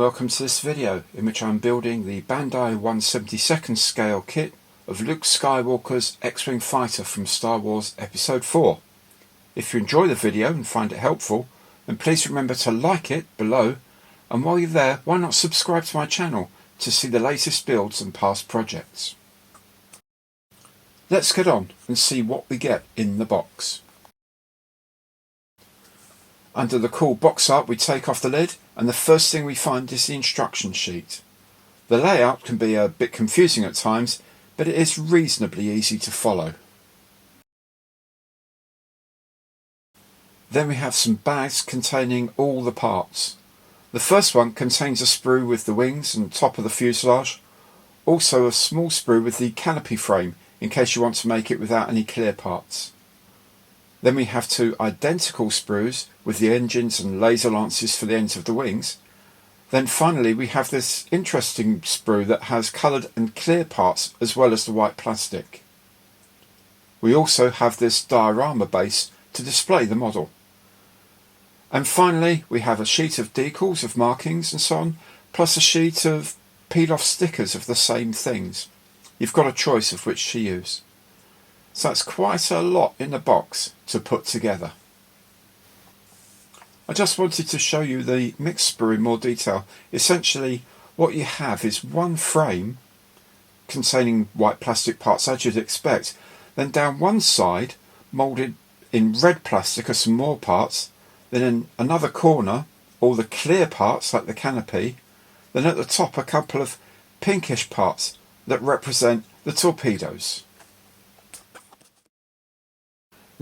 welcome to this video in which I'm building the Bandai 1/72nd scale kit of Luke Skywalker's X-Wing fighter from Star Wars Episode 4. If you enjoy the video and find it helpful, then please remember to like it below, and while you're there, why not subscribe to my channel to see the latest builds and past projects. Let's get on and see what we get in the box. Under the cool box art, we take off the lid, and the first thing we find is the instruction sheet. The layout can be a bit confusing at times, but it is reasonably easy to follow. Then we have some bags containing all the parts. The first one contains a sprue with the wings and top of the fuselage, also a small sprue with the canopy frame in case you want to make it without any clear parts. Then we have two identical sprues with the engines and laser lances for the ends of the wings. Then finally we have this interesting sprue that has coloured and clear parts as well as the white plastic. We also have this diorama base to display the model. And finally we have a sheet of decals of markings and so on, plus a sheet of peel off stickers of the same things. You've got a choice of which to use. So that's quite a lot in the box to put together. I just wanted to show you the mixed sprue in more detail. Essentially what you have is one frame containing white plastic parts as you'd expect. Then down one side, moulded in red plastic, are some more parts. Then in another corner, all the clear parts like the canopy. Then at the top, a couple of pinkish parts that represent the torpedoes.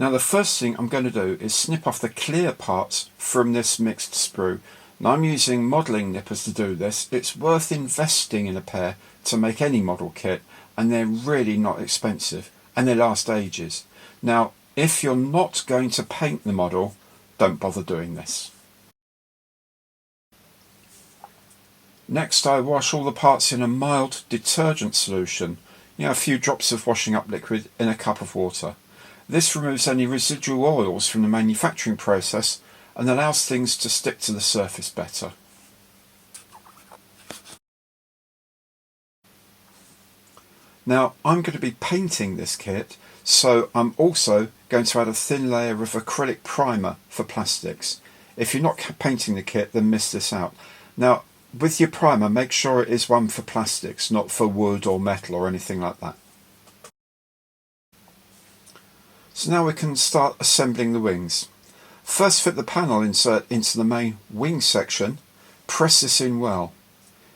Now the first thing I'm going to do is snip off the clear parts from this mixed sprue. Now I'm using modelling nippers to do this. It's worth investing in a pair to make any model kit, and they're really not expensive and they last ages. Now if you're not going to paint the model, don't bother doing this. Next I wash all the parts in a mild detergent solution, a few drops of washing up liquid in a cup of water. This removes any residual oils from the manufacturing process and allows things to stick to the surface better. Now I'm going to be painting this kit, so I'm also going to add a thin layer of acrylic primer for plastics. If you're not painting the kit, then miss this out. Now with your primer, make sure it is one for plastics, not for wood or metal or anything like that. So now we can start assembling the wings. First fit the panel insert into the main wing section. Press this in well.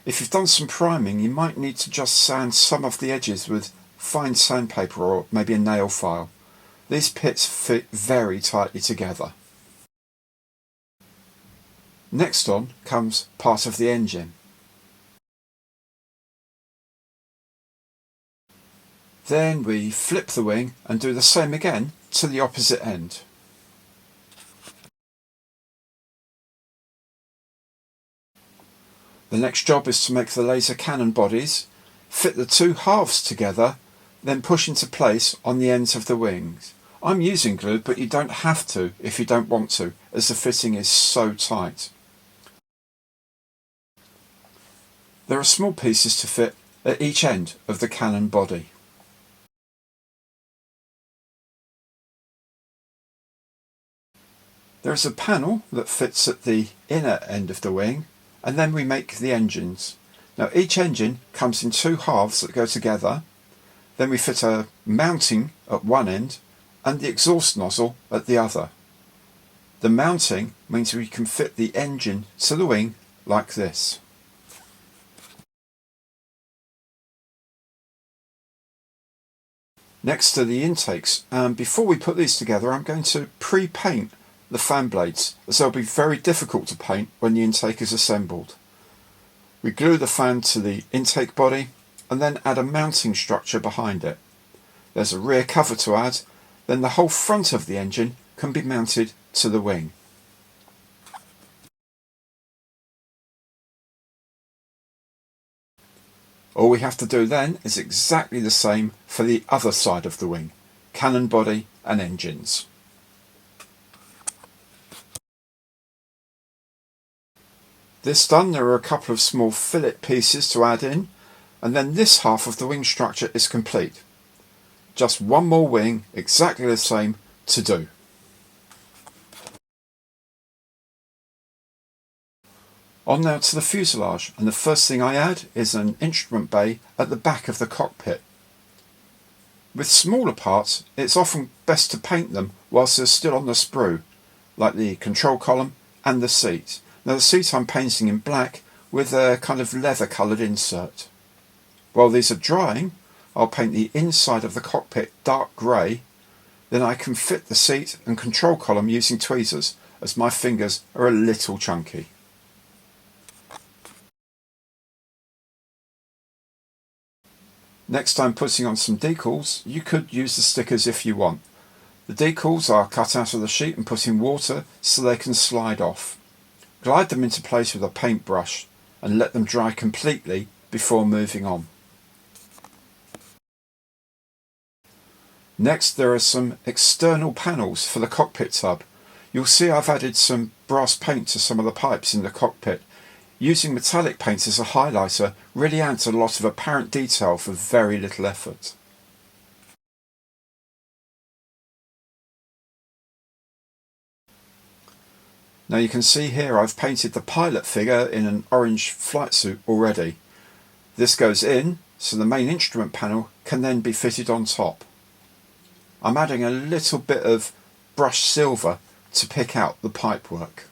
If you've done some priming, you might need to just sand some of the edges with fine sandpaper or maybe a nail file. These pits fit very tightly together. Next on comes part of the engine. Then we flip the wing and do the same again to the opposite end. The next job is to make the laser cannon bodies, fit the two halves together, then push into place on the ends of the wings. I'm using glue, but you don't have to if you don't want to, as the fitting is so tight. There are small pieces to fit at each end of the cannon body. There is a panel that fits at the inner end of the wing, and then we make the engines. Now each engine comes in two halves that go together. Then we fit a mounting at one end and the exhaust nozzle at the other. The mounting means we can fit the engine to the wing like this. Next are the intakes, and before we put these together I'm going to pre-paint the fan blades, as they'll be very difficult to paint when the intake is assembled. We glue the fan to the intake body and then add a mounting structure behind it. There's a rear cover to add, then the whole front of the engine can be mounted to the wing. All we have to do then is exactly the same for the other side of the wing, cannon body and engines. This done, there are a couple of small fillet pieces to add in, and then this half of the wing structure is complete. Just one more wing, exactly the same, to do. On now to the fuselage, and the first thing I add is an instrument bay at the back of the cockpit. With smaller parts, it's often best to paint them whilst they're still on the sprue, like the control column and the seat. Now the seat I'm painting in black with a kind of leather coloured insert. While these are drying, I'll paint the inside of the cockpit dark grey, then I can fit the seat and control column using tweezers, as my fingers are a little chunky. Next I'm putting on some decals. You could use the stickers if you want. The decals are cut out of the sheet and put in water so they can slide off. Glide them into place with a paintbrush and let them dry completely before moving on. Next there are some external panels for the cockpit tub. You'll see I've added some brass paint to some of the pipes in the cockpit. Using metallic paint as a highlighter really adds a lot of apparent detail for very little effort. Now you can see here I've painted the pilot figure in an orange flight suit already. This goes in so the main instrument panel can then be fitted on top. I'm adding a little bit of brushed silver to pick out the pipework.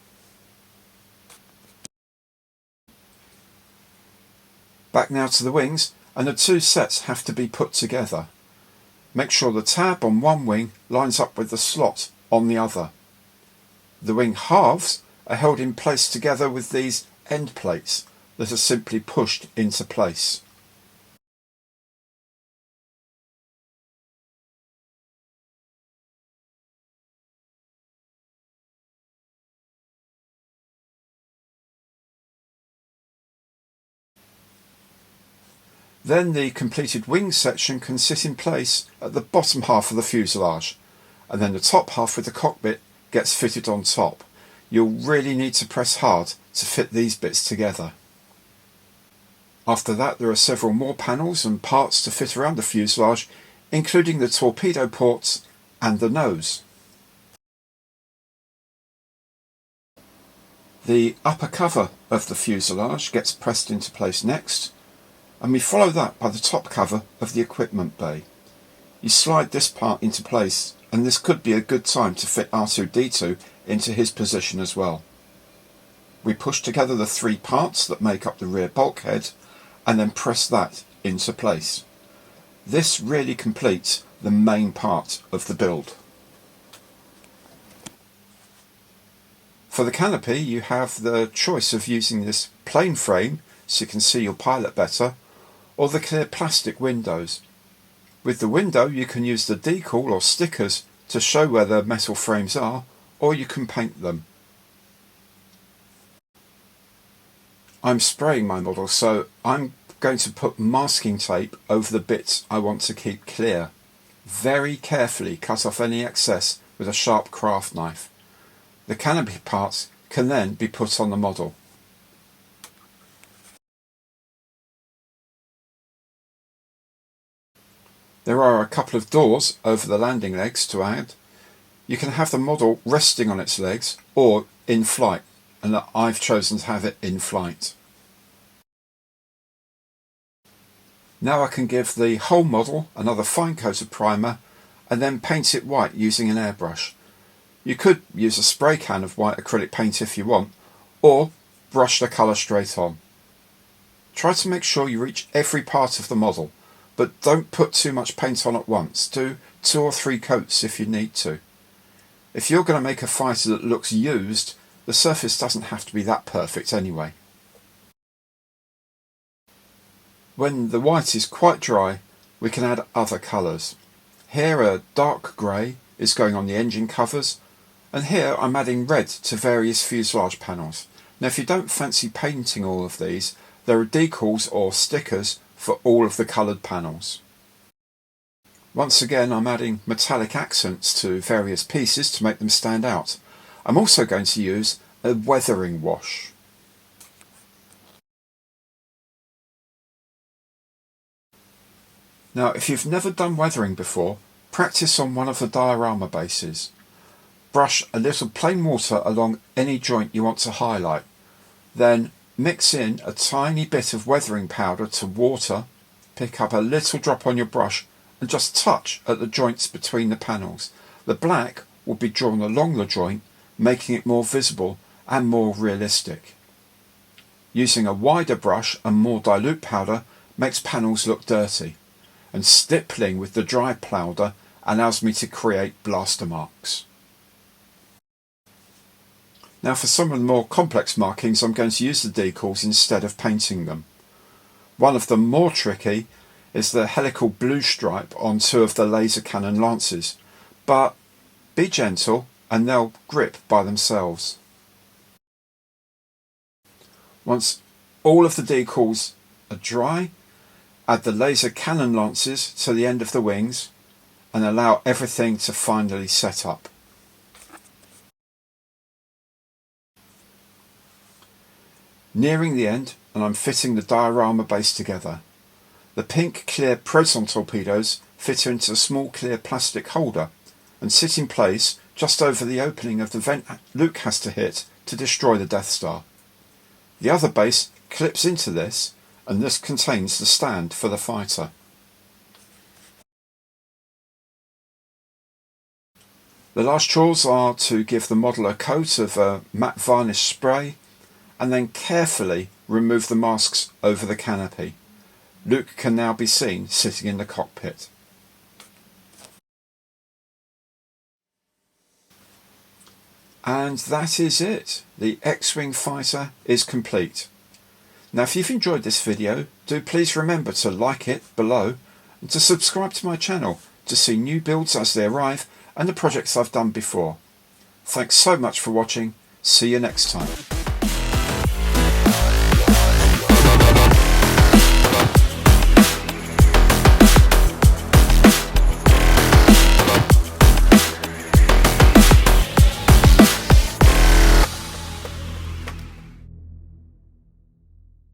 Back now to the wings, and the two sets have to be put together. Make sure the tab on one wing lines up with the slot on the other. The wing halves are held in place together with these end plates that are simply pushed into place. Then the completed wing section can sit in place at the bottom half of the fuselage, and then the top half with the cockpit gets fitted on top. You'll really need to press hard to fit these bits together. After that there are several more panels and parts to fit around the fuselage, including the torpedo ports and the nose. The upper cover of the fuselage gets pressed into place next, and we follow that by the top cover of the equipment bay. You slide this part into place, and this could be a good time to fit R2-D2 into his position as well. We push together the three parts that make up the rear bulkhead and then press that into place. This really completes the main part of the build. For the canopy you have the choice of using this plain frame so you can see your pilot better, or the clear plastic windows. With the window you can use the decal or stickers to show where the metal frames are, or you can paint them. I'm spraying my model, so I'm going to put masking tape over the bits I want to keep clear. Very carefully cut off any excess with a sharp craft knife. The canopy parts can then be put on the model. There are a couple of doors over the landing legs to add. You can have the model resting on its legs or in flight, and I've chosen to have it in flight. Now I can give the whole model another fine coat of primer and then paint it white using an airbrush. You could use a spray can of white acrylic paint if you want, or brush the colour straight on. Try to make sure you reach every part of the model, but don't put too much paint on at once. Do 2 or 3 coats if you need to. If you're going to make a fighter that looks used, the surface doesn't have to be that perfect anyway. When the white is quite dry, we can add other colours. Here a dark grey is going on the engine covers, and here I'm adding red to various fuselage panels. Now if you don't fancy painting all of these, there are decals or stickers for all of the coloured panels. Once again I'm adding metallic accents to various pieces to make them stand out. I'm also going to use a weathering wash. Now if you've never done weathering before, practice on one of the diorama bases. Brush a little plain water along any joint you want to highlight. Then mix in a tiny bit of weathering powder to water, pick up a little drop on your brush and just touch at the joints between the panels. The black will be drawn along the joint, making it more visible and more realistic. Using a wider brush and more dilute powder makes panels look dirty, and stippling with the dry powder allows me to create blaster marks. Now for some of the more complex markings I'm going to use the decals instead of painting them. One of the more tricky is the helical blue stripe on two of the laser cannon lances, but be gentle and they'll grip by themselves. Once all of the decals are dry, add the laser cannon lances to the end of the wings and allow everything to finally set up. Nearing the end, and I'm fitting the diorama base together. The pink clear proton torpedoes fit into a small clear plastic holder and sit in place just over the opening of the vent Luke has to hit to destroy the Death Star. The other base clips into this, and this contains the stand for the fighter. The last chores are to give the model a coat of matte varnish spray and then carefully remove the masks over the canopy. Luke can now be seen sitting in the cockpit. And that is it. The X-Wing fighter is complete. Now if you've enjoyed this video, do please remember to like it below and to subscribe to my channel to see new builds as they arrive and the projects I've done before. Thanks so much for watching. See you next time.